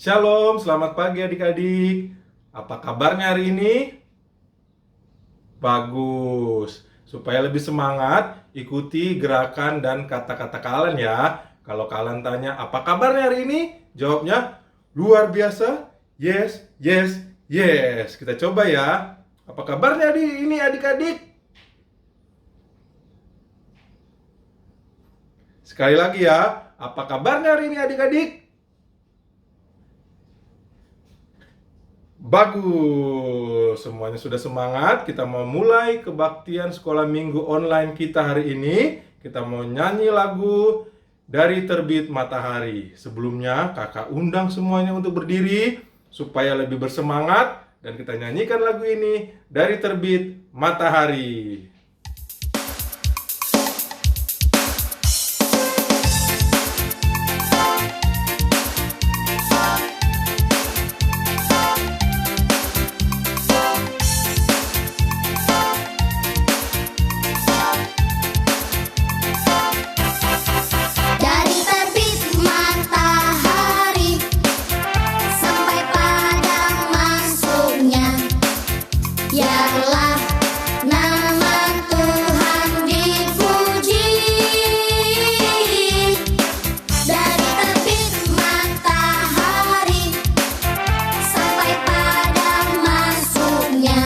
Shalom, selamat pagi adik-adik. Apa kabarnya hari ini? Bagus. Supaya lebih semangat, ikuti gerakan dan kata-kata kalian ya. Kalau kalian tanya, apa kabarnya hari ini? Jawabnya, luar biasa. Yes, yes, yes. Kita coba ya. Apa kabarnya hari ini adik-adik? Sekali lagi ya. Apa kabarnya hari ini adik-adik? Bagus, semuanya sudah semangat. Kita mau mulai kebaktian sekolah minggu online kita hari ini. Kita mau nyanyi lagu dari Terbit Matahari. Sebelumnya kakak undang semuanya untuk berdiri supaya lebih bersemangat. Dan kita nyanyikan lagu ini dari Terbit Matahari. Dari terbit matahari sampai pada masuknya, biarlah nama Tuhan dipuji. Dari terbit matahari sampai pada masuknya,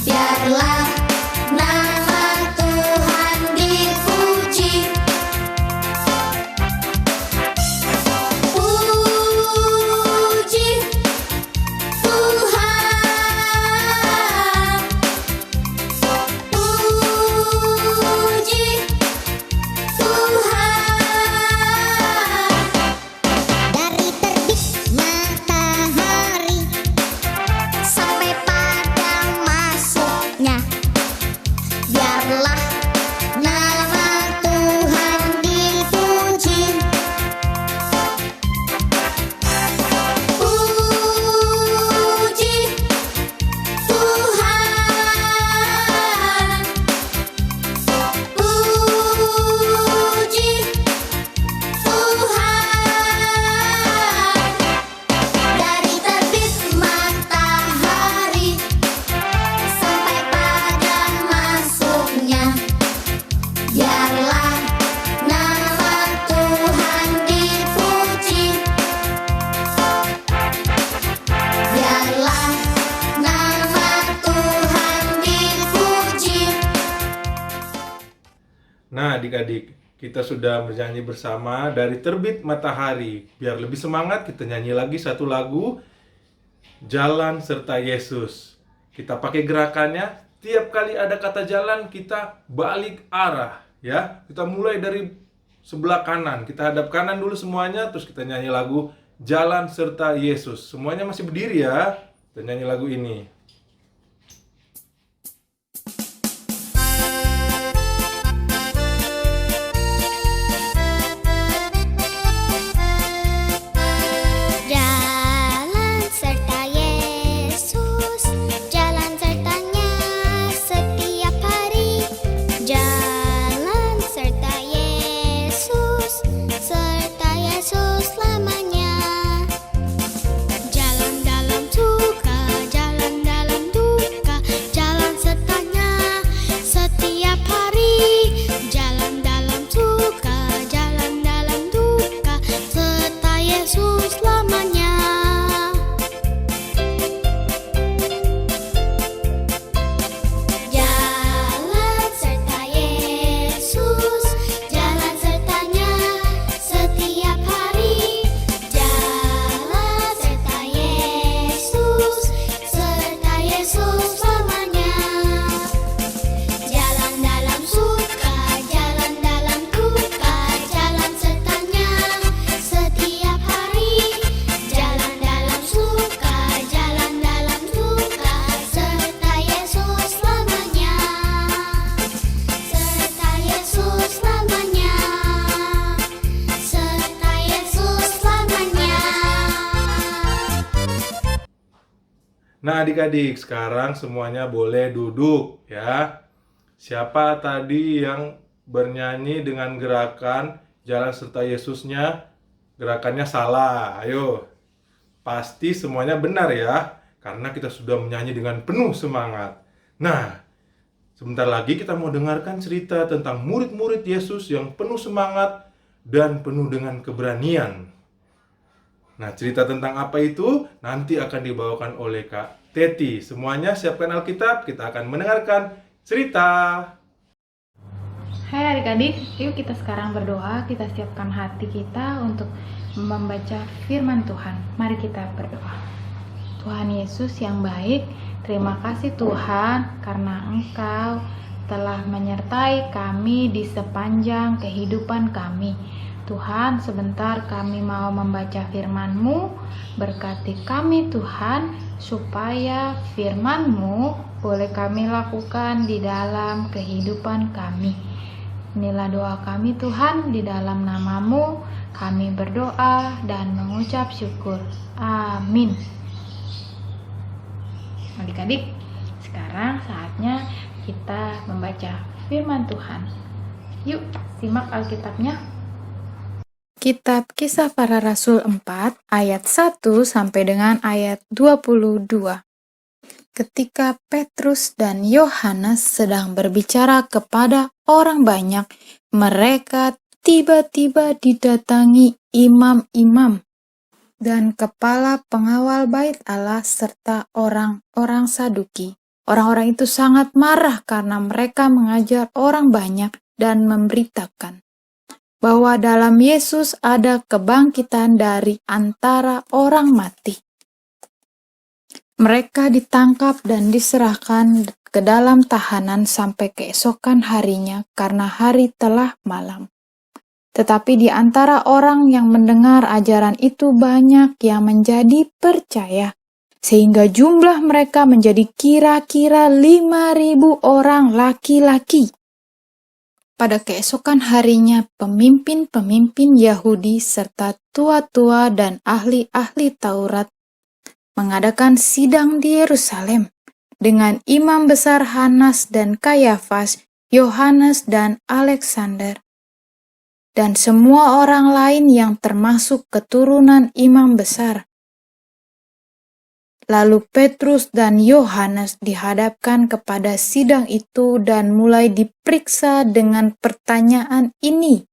biarlah nama Tuhan dipuji. Puji Tuhan, puji Tuhan. Dari terbit matahari sampai pada masuknya, biarlah nama Tuhan dipuji. Puji Tuhan, puji Tuhan. Dari terbit matahari sampai pada masuknya, biarlah nama Tuhan dipuji. Biarlah nama Tuhan dipuji. Nah adik-adik, kita sudah bernyanyi bersama dari Terbit Matahari. Biar lebih semangat, kita nyanyi lagi satu lagu, Jalan Serta Yesus. Kita pakai gerakannya, tiap kali ada kata jalan, kita balik arah. Ya, kita mulai dari sebelah kanan. Kita hadap kanan dulu semuanya, terus kita nyanyi lagu Jalan Serta Yesus. Semuanya masih berdiri ya. Kita nyanyi lagu ini. Jalan serta Yesus, jalan sertanya setiap hari. Jalan serta Yesus selamanya. Jalan dalam suka, jalan dalam duka, jalan sertanya setiap hari. Jalan dalam suka, jalan dalam duka, serta Yesus selamanya. Jalan serta Yesus, jalan sertanya setiap hari. Jalan serta Yesus selamanya. Jalan dalam suka, jalan dalam duka, jalan sertanya setiap hari. Jalan dalam suka, jalan dalam duka, serta Yesus selamanya. Serta Yesus selamanya. Serta Yesus selamanya. Nah adik-adik, sekarang semuanya boleh duduk ya. Siapa tadi yang bernyanyi dengan gerakan Jalan Serta Yesusnya? Gerakannya salah. Ayo, Pasti semuanya benar ya, karena kita sudah menyanyi dengan penuh semangat. Nah, sebentar lagi kita mau dengarkan cerita tentang murid-murid Yesus yang penuh semangat dan penuh dengan keberanian. Nah, cerita tentang apa itu nanti akan dibawakan oleh Kak Teti. Semuanya siapkan Alkitab, kita akan mendengarkan cerita. Hai adik-adik, yuk kita sekarang berdoa, kita siapkan hati kita untuk membaca firman Tuhan. Mari kita berdoa. Tuhan Yesus yang baik, terima kasih Tuhan karena Engkau telah menyertai kami di sepanjang kehidupan kami. Tuhan, sebentar kami mau membaca firman-Mu, berkati kami Tuhan, supaya firman-Mu boleh kami lakukan di dalam kehidupan kami. Inilah doa kami Tuhan, di dalam nama-Mu kami berdoa dan mengucap syukur. Amin. Adik-adik, sekarang saatnya kita membaca firman Tuhan. Yuk, simak Alkitabnya. Kitab Kisah Para Rasul 4 ayat 1 sampai dengan ayat 22. Ketika Petrus dan Yohanes sedang berbicara kepada orang banyak, mereka tiba-tiba didatangi imam-imam dan kepala pengawal bait Allah serta orang-orang Saduki. Orang-orang itu sangat marah karena mereka mengajar orang banyak dan memberitakan bahwa dalam Yesus ada kebangkitan dari antara orang mati. Mereka ditangkap dan diserahkan ke dalam tahanan sampai keesokan harinya karena hari telah malam. Tetapi di antara orang yang mendengar ajaran itu banyak yang menjadi percaya, sehingga jumlah mereka menjadi kira-kira 5.000 orang laki-laki. Pada keesokan harinya, pemimpin-pemimpin Yahudi serta tua-tua dan ahli-ahli Taurat mengadakan sidang di Yerusalem dengan imam besar Hanas dan Kayafas, Yohanes dan Alexander, dan semua orang lain yang termasuk keturunan imam besar. Lalu Petrus dan Yohanes dihadapkan kepada sidang itu dan mulai diperiksa dengan pertanyaan ini.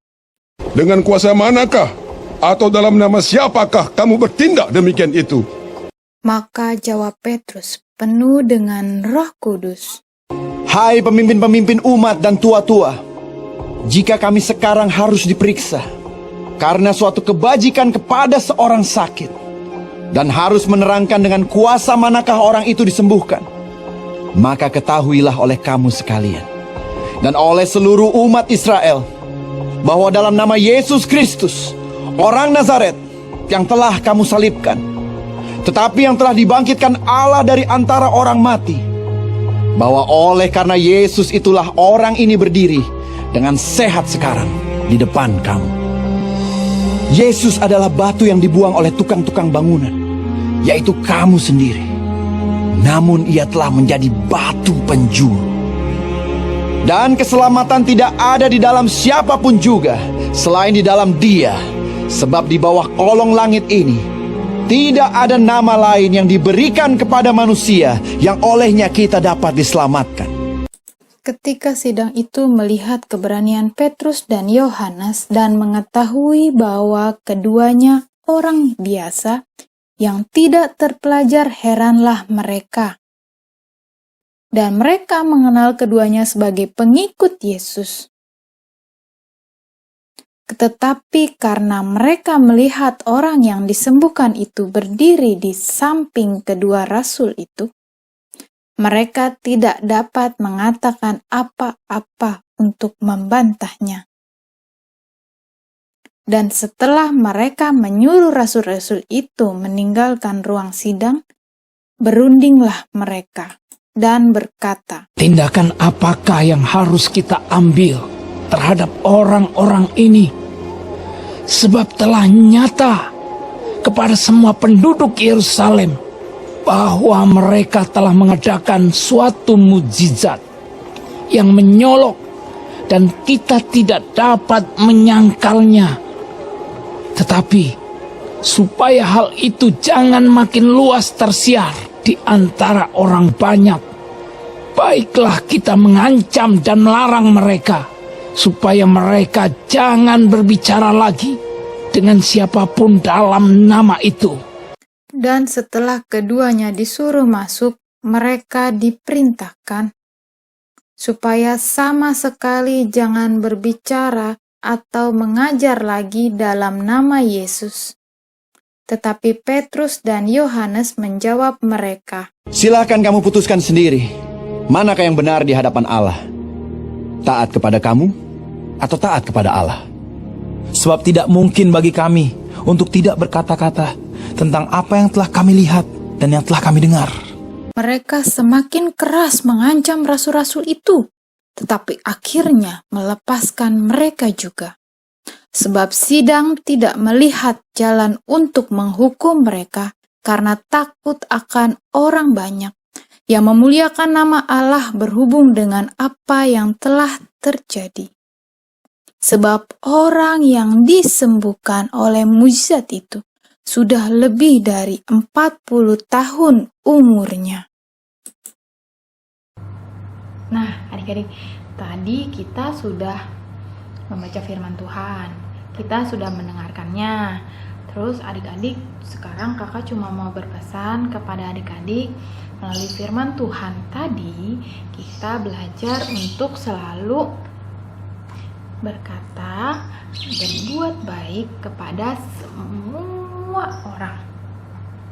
Dengan kuasa manakah atau dalam nama siapakah kamu bertindak demikian itu? Maka jawab Petrus penuh dengan Roh Kudus. Hai pemimpin-pemimpin umat dan tua-tua, jika kami sekarang harus diperiksa karena suatu kebajikan kepada seorang sakit, dan harus menerangkan dengan kuasa manakah orang itu disembuhkan, maka ketahuilah oleh kamu sekalian dan oleh seluruh umat Israel bahwa dalam nama Yesus Kristus, orang Nazaret yang telah kamu salibkan, tetapi yang telah dibangkitkan Allah dari antara orang mati, bahwa oleh karena Yesus itulah orang ini berdiri dengan sehat sekarang di depan kamu. Yesus adalah batu yang dibuang oleh tukang-tukang bangunan, yaitu kamu sendiri. Namun ia telah menjadi batu penjuru. Dan keselamatan tidak ada di dalam siapapun juga selain di dalam Dia, sebab di bawah kolong langit ini tidak ada nama lain yang diberikan kepada manusia yang olehnya kita dapat diselamatkan. Ketika sidang itu melihat keberanian Petrus dan Yohanes dan mengetahui bahwa keduanya orang biasa yang tidak terpelajar, heranlah mereka. Dan mereka mengenal keduanya sebagai pengikut Yesus. Tetapi karena mereka melihat orang yang disembuhkan itu berdiri di samping kedua rasul itu, mereka tidak dapat mengatakan apa-apa untuk membantahnya. Dan setelah mereka menyuruh rasul-rasul itu meninggalkan ruang sidang, berundinglah mereka dan berkata, tindakan apakah yang harus kita ambil terhadap orang-orang ini? Sebab telah nyata kepada semua penduduk Yerusalem bahwa mereka telah mengadakan suatu mukjizat yang menyolok dan kita tidak dapat menyangkalnya. Tetapi supaya hal itu jangan makin luas tersiar di antara orang banyak. Baiklah kita mengancam dan melarang mereka, supaya mereka jangan berbicara lagi dengan siapapun dalam nama itu. Dan setelah keduanya disuruh masuk, mereka diperintahkan supaya sama sekali jangan berbicara atau mengajar lagi dalam nama Yesus. Tetapi Petrus dan Yohanes menjawab mereka, Silahkan kamu putuskan sendiri, manakah yang benar di hadapan Allah? Taat kepada kamu atau taat kepada Allah? Sebab tidak mungkin bagi kami untuk tidak berkata-kata tentang apa yang telah kami lihat dan yang telah kami dengar. mereka semakin keras mengancam rasul-rasul itu, tetapi akhirnya melepaskan mereka juga. Sebab sidang tidak melihat jalan untuk menghukum mereka karena takut akan orang banyak yang memuliakan nama Allah berhubung dengan apa yang telah terjadi. Sebab orang yang disembuhkan oleh mujizat itu sudah lebih dari 40 tahun umurnya. Nah, adik-adik, tadi kita sudah membaca firman Tuhan. Kita sudah mendengarkannya. Terus adik-adik, sekarang kakak cuma mau berpesan kepada adik-adik melalui firman Tuhan tadi, kita belajar untuk selalu berkata, berbuat baik kepada semua orang.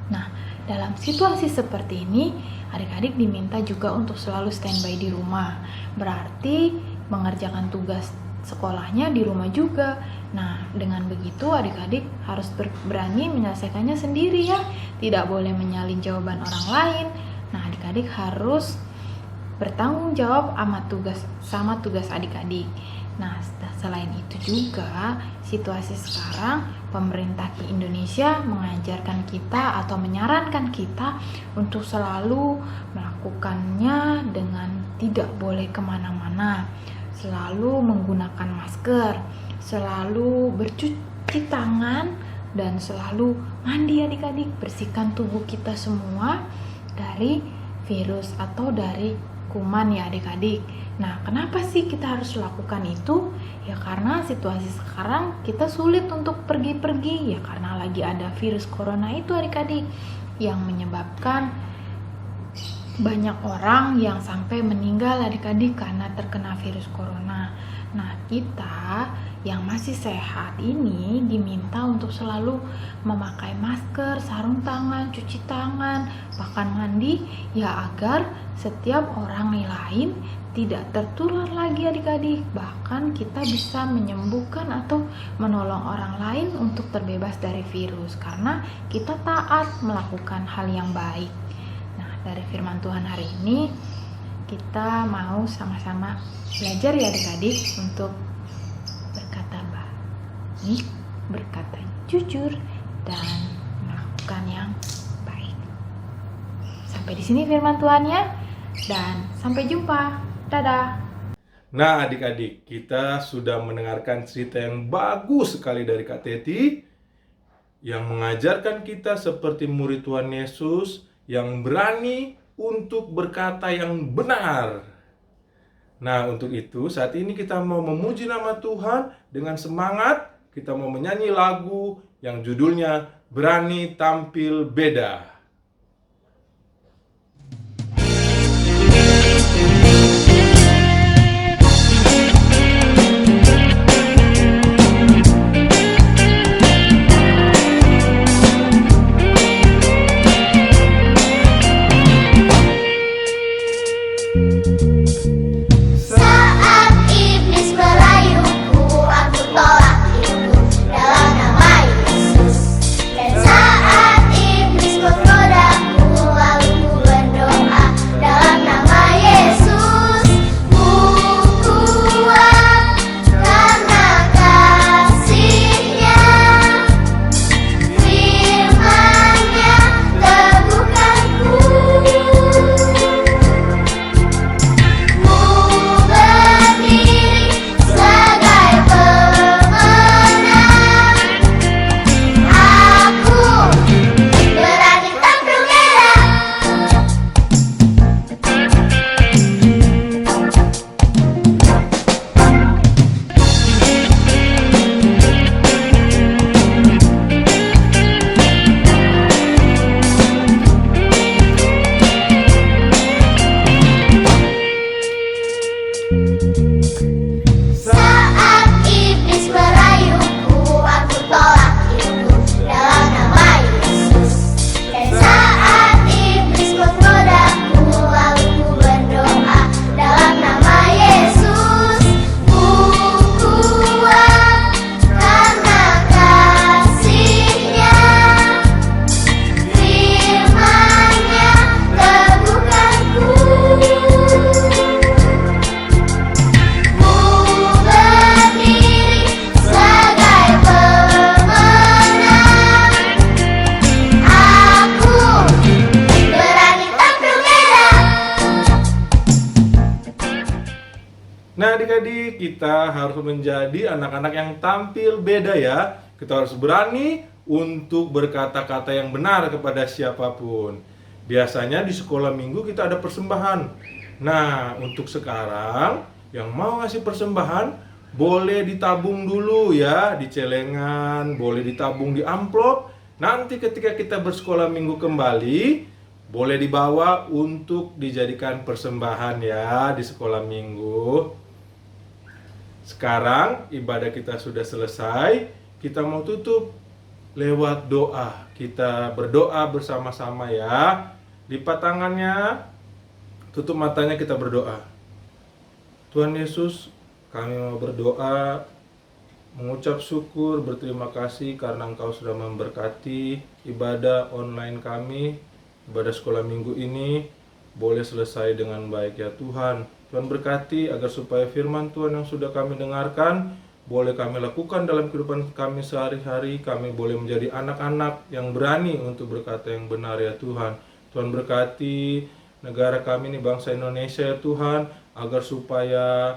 Nah, dalam situasi seperti ini, adik-adik diminta juga untuk selalu standby di rumah. Berarti mengerjakan tugas sekolahnya di rumah juga. Nah, dengan begitu adik-adik harus berani menyelesaikannya sendiri ya. Tidak boleh menyalin jawaban orang lain. Nah, adik-adik harus bertanggung jawab sama tugas adik-adik. Nah, selain itu juga situasi sekarang pemerintah di Indonesia mengajarkan kita atau menyarankan kita untuk selalu melakukannya dengan tidak boleh kemana-mana, selalu menggunakan masker, selalu bercuci tangan, dan selalu mandi adik-adik, bersihkan tubuh kita semua dari virus atau dari kuman ya adik-adik. Nah, kenapa sih kita harus lakukan itu? Ya karena situasi sekarang kita sulit untuk pergi-pergi, ya karena lagi ada virus corona itu adik-adik, yang menyebabkan banyak orang yang sampai meninggal adik-adik karena terkena virus corona. Nah, kita yang masih sehat ini diminta untuk selalu memakai masker, sarung tangan, cuci tangan, bahkan mandi, ya agar setiap orang lain tidak tertular lagi adik-adik. Bahkan kita bisa menyembuhkan atau menolong orang lain untuk terbebas dari virus karena kita taat melakukan hal yang baik. Nah, dari firman Tuhan hari ini kita mau sama-sama belajar ya adik-adik untuk berkata baik, berkata jujur, dan melakukan yang baik. Sampai di sini firman Tuhannya, dan sampai jumpa. Dadah. Nah adik-adik, kita sudah mendengarkan cerita yang bagus sekali dari Kak Teti yang mengajarkan kita seperti murid Tuhan Yesus yang berani untuk berkata yang benar. Nah, untuk itu saat ini kita mau memuji nama Tuhan dengan semangat. Kita mau menyanyi lagu yang judulnya Berani Tampil Beda. Saat iblis merayuku, aku tolak diriku dalam nama Yesus. Dan saat iblis kita harus menjadi anak-anak yang tampil beda ya. Kita harus berani untuk berkata-kata yang benar kepada siapapun. Biasanya di sekolah minggu kita ada persembahan. Nah, untuk sekarang yang mau ngasih persembahan boleh ditabung dulu ya di celengan, boleh ditabung di amplop. Nanti ketika kita bersekolah minggu kembali, boleh dibawa untuk dijadikan persembahan ya di sekolah minggu. Sekarang ibadah kita sudah selesai, kita mau tutup lewat doa. Kita berdoa bersama-sama ya. Lipat tangannya, tutup matanya, kita berdoa. Tuhan Yesus, kami mau berdoa, mengucap syukur, berterima kasih karena Engkau sudah memberkati ibadah online kami. Ibadah sekolah minggu ini boleh selesai dengan baik ya Tuhan. Tuhan berkati agar supaya firman Tuhan yang sudah kami dengarkan boleh kami lakukan dalam kehidupan kami sehari-hari. Kami boleh menjadi anak-anak yang berani untuk berkata yang benar ya Tuhan. Tuhan berkati negara kami ini, bangsa Indonesia ya Tuhan, agar supaya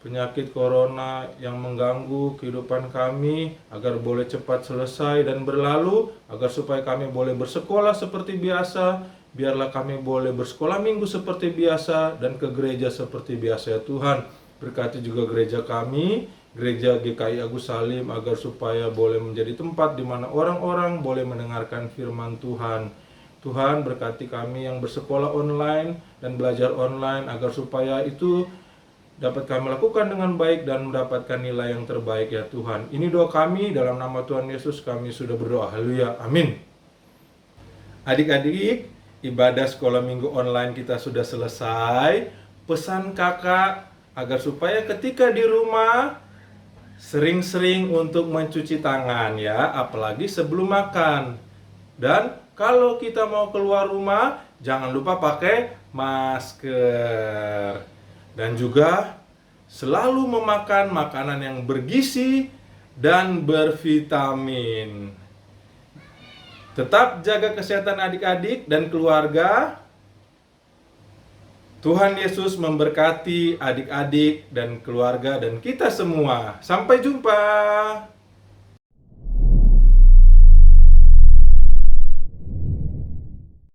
penyakit corona yang mengganggu kehidupan kami agar boleh cepat selesai dan berlalu, agar supaya kami boleh bersekolah seperti biasa. Biarlah kami boleh bersekolah minggu seperti biasa dan ke gereja seperti biasa ya Tuhan. Berkati juga gereja kami, gereja GKI Agus Salim, agar supaya boleh menjadi tempat di mana orang-orang boleh mendengarkan firman Tuhan. Tuhan berkati kami yang bersekolah online dan belajar online, agar supaya itu dapat kami lakukan dengan baik dan mendapatkan nilai yang terbaik ya Tuhan. Ini doa kami, dalam nama Tuhan Yesus kami sudah berdoa. Haleluya, amin. Adik-adik, ibadah sekolah minggu online kita sudah selesai. Pesan kakak agar supaya ketika di rumah sering-sering untuk mencuci tangan ya, apalagi sebelum makan. Dan kalau kita mau keluar rumah, jangan lupa pakai masker. Dan juga selalu memakan makanan yang bergizi dan bervitamin. Tetap jaga kesehatan adik-adik dan keluarga. Tuhan Yesus memberkati adik-adik dan keluarga dan kita semua. Sampai jumpa.